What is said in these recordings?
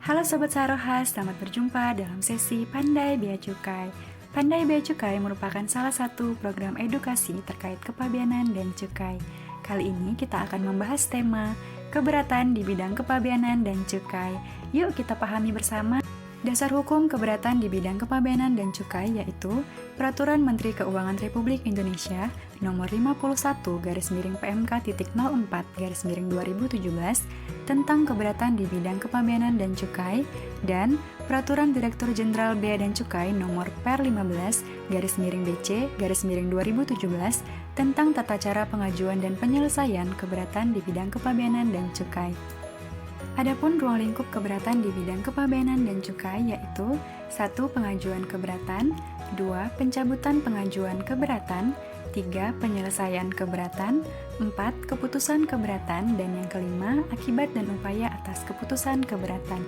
Halo Sobat Saroha, selamat berjumpa dalam sesi Pandai Bea Cukai. Pandai Bea Cukai merupakan salah satu program edukasi terkait kepabeanan dan cukai. Kali ini kita akan membahas tema keberatan di bidang kepabeanan dan cukai. Yuk kita pahami bersama. Dasar hukum keberatan di bidang kepabeanan dan cukai yaitu Peraturan Menteri Keuangan Republik Indonesia Nomor 51-PMK.04-2017 tentang keberatan di bidang kepabeanan dan cukai dan Peraturan Direktur Jenderal Bea dan Cukai Nomor Per 15-BC-2017 tentang tata cara pengajuan dan penyelesaian keberatan di bidang kepabeanan dan cukai. Adapun ruang lingkup keberatan di bidang kepabeanan dan cukai yaitu 1. Pengajuan keberatan, 2. Pencabutan pengajuan keberatan, 3. Penyelesaian keberatan, 4. Keputusan keberatan, dan yang kelima, akibat dan upaya atas keputusan keberatan.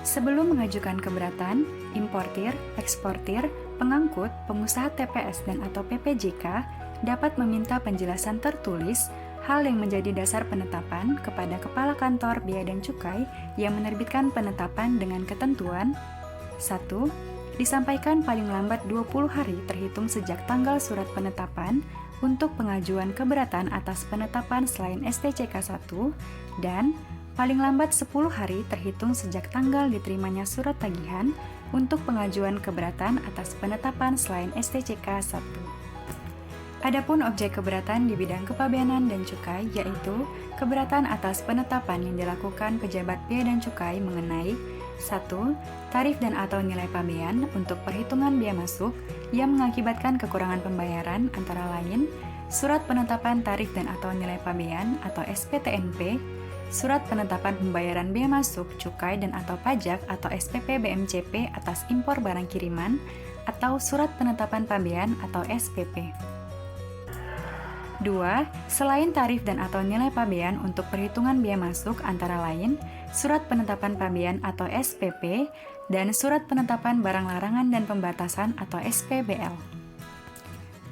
Sebelum mengajukan keberatan, importir, eksportir, pengangkut, pengusaha TPS dan atau PPJK dapat meminta penjelasan tertulis hal yang menjadi dasar penetapan kepada Kepala Kantor Bea dan Cukai yang menerbitkan penetapan dengan ketentuan 1. Disampaikan paling lambat 20 hari terhitung sejak tanggal surat penetapan untuk pengajuan keberatan atas penetapan selain STCK 1 dan paling lambat 10 hari terhitung sejak tanggal diterimanya surat tagihan untuk pengajuan keberatan atas penetapan selain STCK 1. Adapun objek keberatan di bidang kepabeanan dan cukai yaitu keberatan atas penetapan yang dilakukan pejabat bea dan cukai mengenai 1. Tarif dan atau nilai pabean untuk perhitungan bea masuk yang mengakibatkan kekurangan pembayaran antara lain surat penetapan tarif dan atau nilai pabean atau SPTNP, surat penetapan pembayaran bea masuk, cukai dan atau pajak atau SPP BMCP atas impor barang kiriman atau surat penetapan pabean atau SPP. 2. Selain tarif dan atau nilai pabean untuk perhitungan bea masuk antara lain surat penetapan pabean atau SPP dan surat penetapan barang larangan dan pembatasan atau SPBL.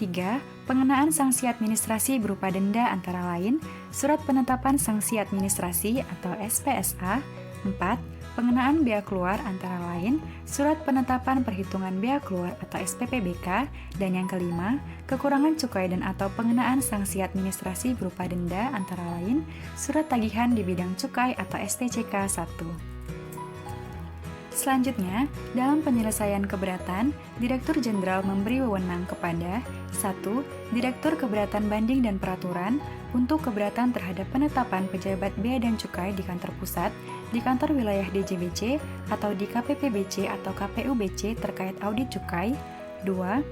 3. Pengenaan sanksi administrasi berupa denda antara lain surat penetapan sanksi administrasi atau SPSA. 4. Pengenaan bea keluar antara lain surat penetapan perhitungan bea keluar atau SPPBK, dan yang kelima, kekurangan cukai dan atau pengenaan sanksi administrasi berupa denda antara lain surat tagihan di bidang cukai atau STCK 1. Selanjutnya, dalam penyelesaian keberatan, Direktur Jenderal memberi wewenang kepada 1. Direktur Keberatan Banding dan Peraturan untuk keberatan terhadap penetapan pejabat bea dan cukai di kantor pusat, di kantor wilayah DJBC, atau di KPPBC atau KPUBC terkait audit cukai. 2.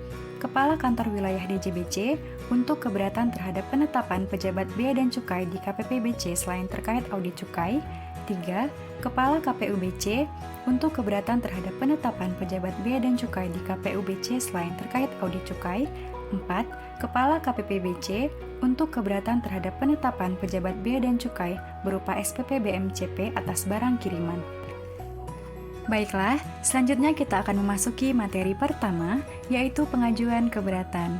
Kepala Kantor Wilayah DJBC untuk keberatan terhadap penetapan pejabat bea dan cukai di KPPBC selain terkait audit cukai. 3. Kepala KPUBC untuk keberatan terhadap penetapan pejabat bea dan cukai di KPUBC selain terkait audit cukai. 4. Kepala KPPBC untuk keberatan terhadap penetapan pejabat bea dan cukai berupa SPP BMCP atas barang kiriman. Baiklah, selanjutnya kita akan memasuki materi pertama, yaitu pengajuan keberatan.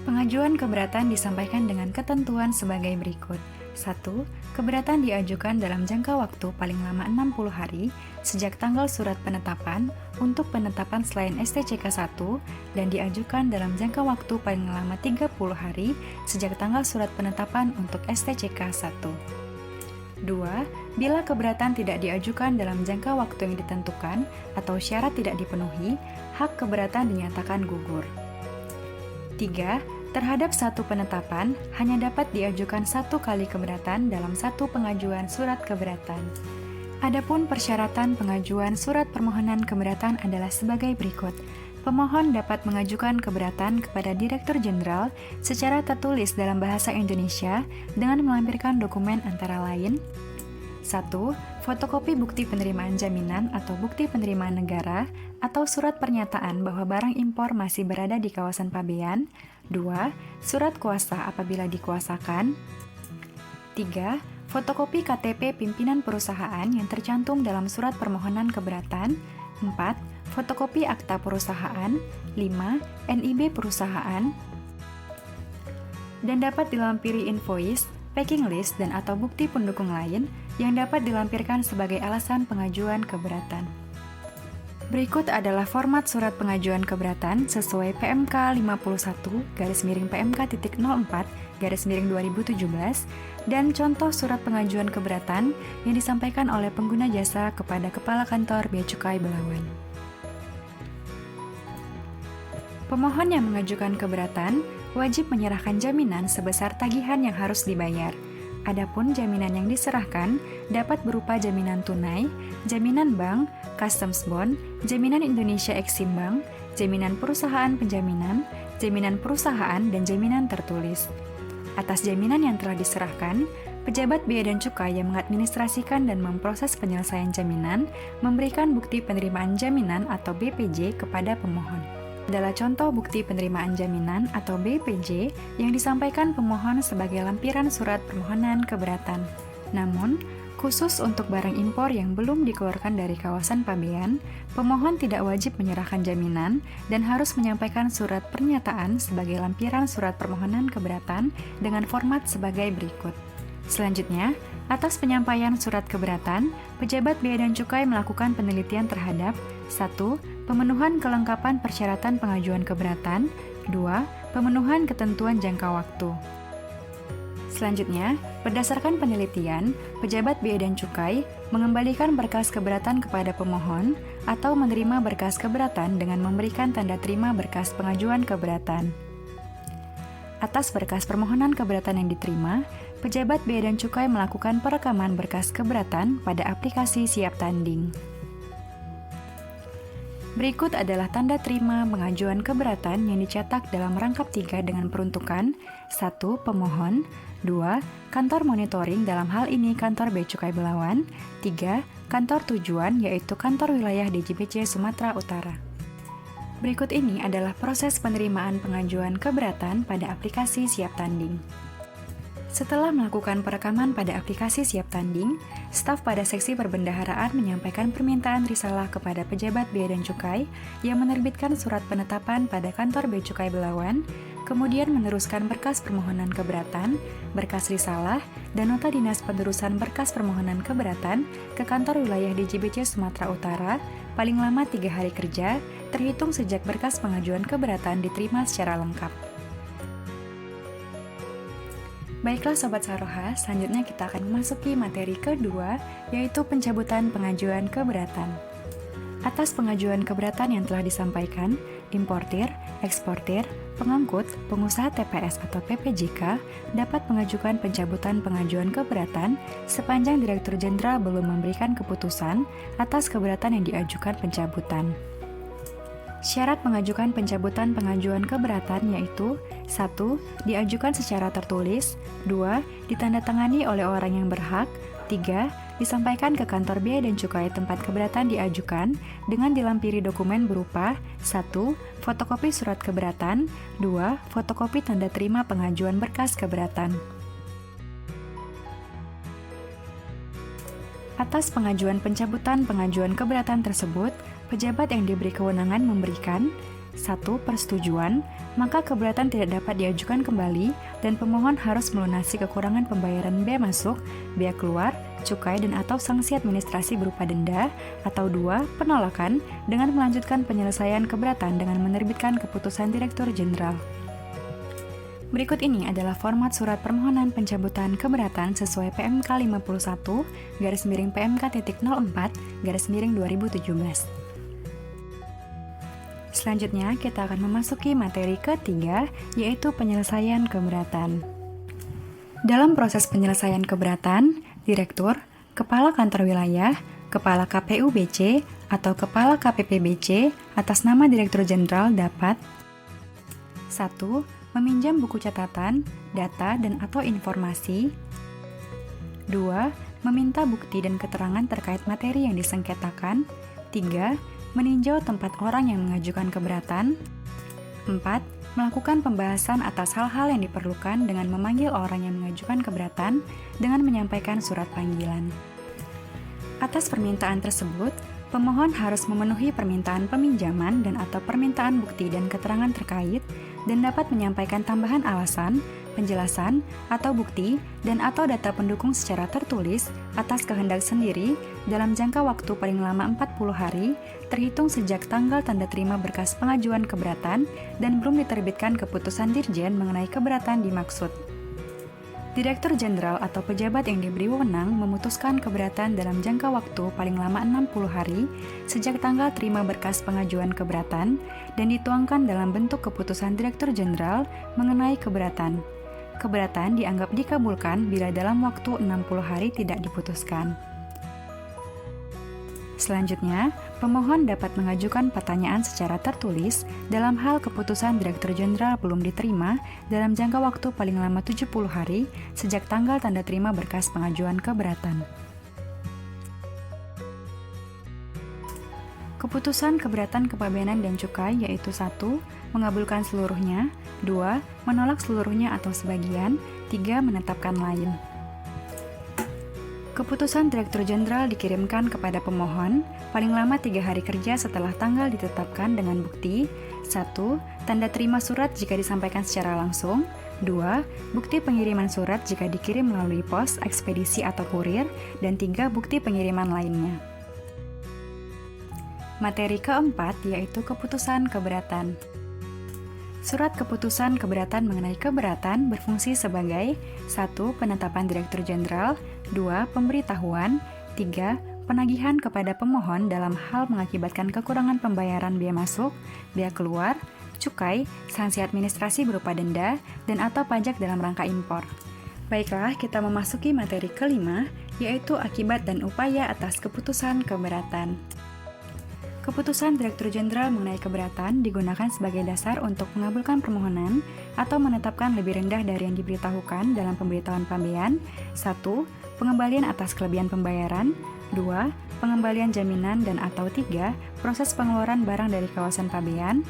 Pengajuan keberatan disampaikan dengan ketentuan sebagai berikut. 1. Keberatan diajukan dalam jangka waktu paling lama 60 hari sejak tanggal surat penetapan untuk penetapan selain STCK 1 dan diajukan dalam jangka waktu paling lama 30 hari sejak tanggal surat penetapan untuk STCK 1. 2. Bila keberatan tidak diajukan dalam jangka waktu yang ditentukan atau syarat tidak dipenuhi, hak keberatan dinyatakan gugur. 3. Terhadap satu penetapan, hanya dapat diajukan satu kali keberatan dalam satu pengajuan surat keberatan. Adapun persyaratan pengajuan surat permohonan keberatan adalah sebagai berikut. Pemohon dapat mengajukan keberatan kepada Direktur Jenderal secara tertulis dalam bahasa Indonesia dengan melampirkan dokumen antara lain 1. Fotokopi bukti penerimaan jaminan atau bukti penerimaan negara atau surat pernyataan bahwa barang impor masih berada di kawasan pabean. 2. Surat kuasa apabila dikuasakan. 3. Fotokopi KTP pimpinan perusahaan yang tercantum dalam surat permohonan keberatan. 4. Fotokopi akta perusahaan. 5. NIB perusahaan. Dan dapat dilampiri invoice, packing list, dan atau bukti pendukung lain yang dapat dilampirkan sebagai alasan pengajuan keberatan. Berikut adalah format surat pengajuan keberatan sesuai PMK 51-PMK.04-2017 dan contoh surat pengajuan keberatan yang disampaikan oleh pengguna jasa kepada Kepala Kantor Bea Cukai Belawan. Pemohon yang mengajukan keberatan wajib menyerahkan jaminan sebesar tagihan yang harus dibayar. Adapun jaminan yang diserahkan dapat berupa jaminan tunai, jaminan bank, customs bond, jaminan Indonesia Exim Bank, jaminan perusahaan penjaminan, jaminan perusahaan, dan jaminan tertulis. Atas jaminan yang telah diserahkan, pejabat bea dan cukai yang mengadministrasikan dan memproses penyelesaian jaminan memberikan bukti penerimaan jaminan atau BPJ kepada pemohon. Adalah contoh bukti penerimaan jaminan atau BPJ yang disampaikan pemohon sebagai lampiran surat permohonan keberatan. Namun, khusus untuk barang impor yang belum dikeluarkan dari kawasan pabean, pemohon tidak wajib menyerahkan jaminan dan harus menyampaikan surat pernyataan sebagai lampiran surat permohonan keberatan dengan format sebagai berikut. Selanjutnya, atas penyampaian surat keberatan, pejabat bea dan cukai melakukan penelitian terhadap 1. Pemenuhan kelengkapan persyaratan pengajuan keberatan. 2. Pemenuhan ketentuan jangka waktu. Selanjutnya, berdasarkan penelitian, pejabat bea dan cukai mengembalikan berkas keberatan kepada pemohon atau menerima berkas keberatan dengan memberikan tanda terima berkas pengajuan keberatan. Atas berkas permohonan keberatan yang diterima, pejabat bea dan cukai melakukan perekaman berkas keberatan pada aplikasi Siap Tanding. Berikut adalah tanda terima pengajuan keberatan yang dicetak dalam rangkap 3 dengan peruntukan 1. Pemohon 2. Kantor monitoring dalam hal ini Kantor Bea Cukai Belawan 3. Kantor tujuan yaitu Kantor Wilayah DJBC Sumatera Utara. Berikut ini adalah proses penerimaan pengajuan keberatan pada aplikasi Siap Tanding. Setelah melakukan perekaman pada aplikasi Siap Tanding, staf pada seksi perbendaharaan menyampaikan permintaan risalah kepada pejabat bea dan cukai yang menerbitkan surat penetapan pada Kantor Bea Cukai Belawan, kemudian meneruskan berkas permohonan keberatan, berkas risalah, dan nota dinas penerusan berkas permohonan keberatan ke Kantor Wilayah DJBC Sumatera Utara paling lama 3 hari kerja, terhitung sejak berkas pengajuan keberatan diterima secara lengkap. Baiklah Sobat Saroha, selanjutnya kita akan memasuki materi kedua, yaitu pencabutan pengajuan keberatan. Atas pengajuan keberatan yang telah disampaikan, importir, eksportir, pengangkut, pengusaha TPS atau PPJK dapat mengajukan pencabutan pengajuan keberatan sepanjang Direktur Jenderal belum memberikan keputusan atas keberatan yang diajukan pencabutan. Syarat mengajukan pencabutan pengajuan keberatan yaitu 1. Diajukan secara tertulis 2. Ditandatangani oleh orang yang berhak 3. Disampaikan ke kantor bea dan cukai tempat keberatan diajukan dengan dilampiri dokumen berupa 1. Fotokopi surat keberatan 2. Fotokopi tanda terima pengajuan berkas keberatan. Atas pengajuan pencabutan pengajuan keberatan tersebut, pejabat yang diberi kewenangan memberikan 1. Persetujuan, maka keberatan tidak dapat diajukan kembali dan pemohon harus melunasi kekurangan pembayaran bea masuk, bea keluar, cukai dan atau sanksi administrasi berupa denda, atau 2. Penolakan dengan melanjutkan penyelesaian keberatan dengan menerbitkan keputusan Direktur Jenderal. Berikut ini adalah format surat permohonan pencabutan keberatan sesuai PMK 51-PMK.04-2017. Selanjutnya, kita akan memasuki materi ketiga, yaitu penyelesaian keberatan. Dalam proses penyelesaian keberatan, Direktur, Kepala Kantor Wilayah, Kepala KPU-BC, atau Kepala KPP-BC atas nama Direktur Jenderal dapat 1. Meminjam buku catatan, data, dan atau informasi 2. Meminta bukti dan keterangan terkait materi yang disengketakan 3. Meninjau tempat orang yang mengajukan keberatan 4. Melakukan pembahasan atas hal-hal yang diperlukan dengan memanggil orang yang mengajukan keberatan dengan menyampaikan surat panggilan. Atas permintaan tersebut, pemohon harus memenuhi permintaan peminjaman dan atau permintaan bukti dan keterangan terkait dan dapat menyampaikan tambahan alasan penjelasan, atau bukti, dan atau data pendukung secara tertulis atas kehendak sendiri dalam jangka waktu paling lama 40 hari, terhitung sejak tanggal tanda terima berkas pengajuan keberatan dan belum diterbitkan keputusan Dirjen mengenai keberatan dimaksud. Direktur Jenderal atau pejabat yang diberi wewenang memutuskan keberatan dalam jangka waktu paling lama 60 hari sejak tanggal terima berkas pengajuan keberatan dan dituangkan dalam bentuk keputusan Direktur Jenderal mengenai keberatan. Keberatan dianggap dikabulkan bila dalam waktu 60 hari tidak diputuskan. Selanjutnya, pemohon dapat mengajukan pertanyaan secara tertulis dalam hal keputusan Direktur Jenderal belum diterima dalam jangka waktu paling lama 70 hari sejak tanggal tanda terima berkas pengajuan keberatan. Keputusan keberatan kepabeanan dan cukai yaitu 1. Mengabulkan seluruhnya, 2. Menolak seluruhnya atau sebagian, 3. Menetapkan lain. Keputusan Direktur Jenderal dikirimkan kepada pemohon paling lama 3 hari kerja setelah tanggal ditetapkan dengan bukti 1. Tanda terima surat jika disampaikan secara langsung 2. Bukti pengiriman surat jika dikirim melalui pos, ekspedisi, atau kurir dan 3. Bukti pengiriman lainnya. Materi keempat yaitu keputusan keberatan. Surat keputusan keberatan mengenai keberatan berfungsi sebagai 1. Penetapan Direktur Jenderal 2. Pemberitahuan 3. Penagihan kepada pemohon dalam hal mengakibatkan kekurangan pembayaran biaya masuk, biaya keluar, cukai, sanksi administrasi berupa denda, dan atau pajak dalam rangka impor. Baiklah, kita memasuki materi kelima, yaitu akibat dan upaya atas keputusan keberatan. Keputusan Direktur Jenderal mengenai keberatan digunakan sebagai dasar untuk mengabulkan permohonan atau menetapkan lebih rendah dari yang diberitahukan dalam pemberitahuan pabean. 1. Pengembalian atas kelebihan pembayaran. 2. Pengembalian jaminan dan atau 3. Proses pengeluaran barang dari kawasan pabean.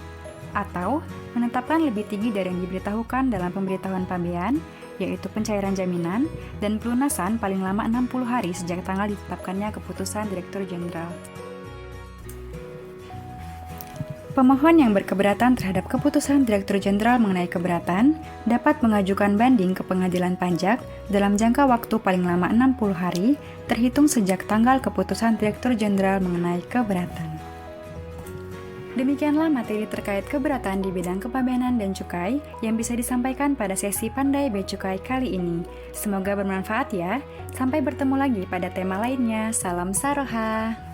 Atau menetapkan lebih tinggi dari yang diberitahukan dalam pemberitahuan pabean, yaitu pencairan jaminan dan pelunasan paling lama 60 hari sejak tanggal ditetapkannya keputusan Direktur Jenderal. Pemohon yang berkeberatan terhadap keputusan Direktur Jenderal mengenai keberatan dapat mengajukan banding ke Pengadilan Pajak dalam jangka waktu paling lama 60 hari terhitung sejak tanggal keputusan Direktur Jenderal mengenai keberatan. Demikianlah materi terkait keberatan di bidang kepabeanan dan cukai yang bisa disampaikan pada sesi Pandai Bea Cukai kali ini. Semoga bermanfaat ya. Sampai bertemu lagi pada tema lainnya. Salam Saroha.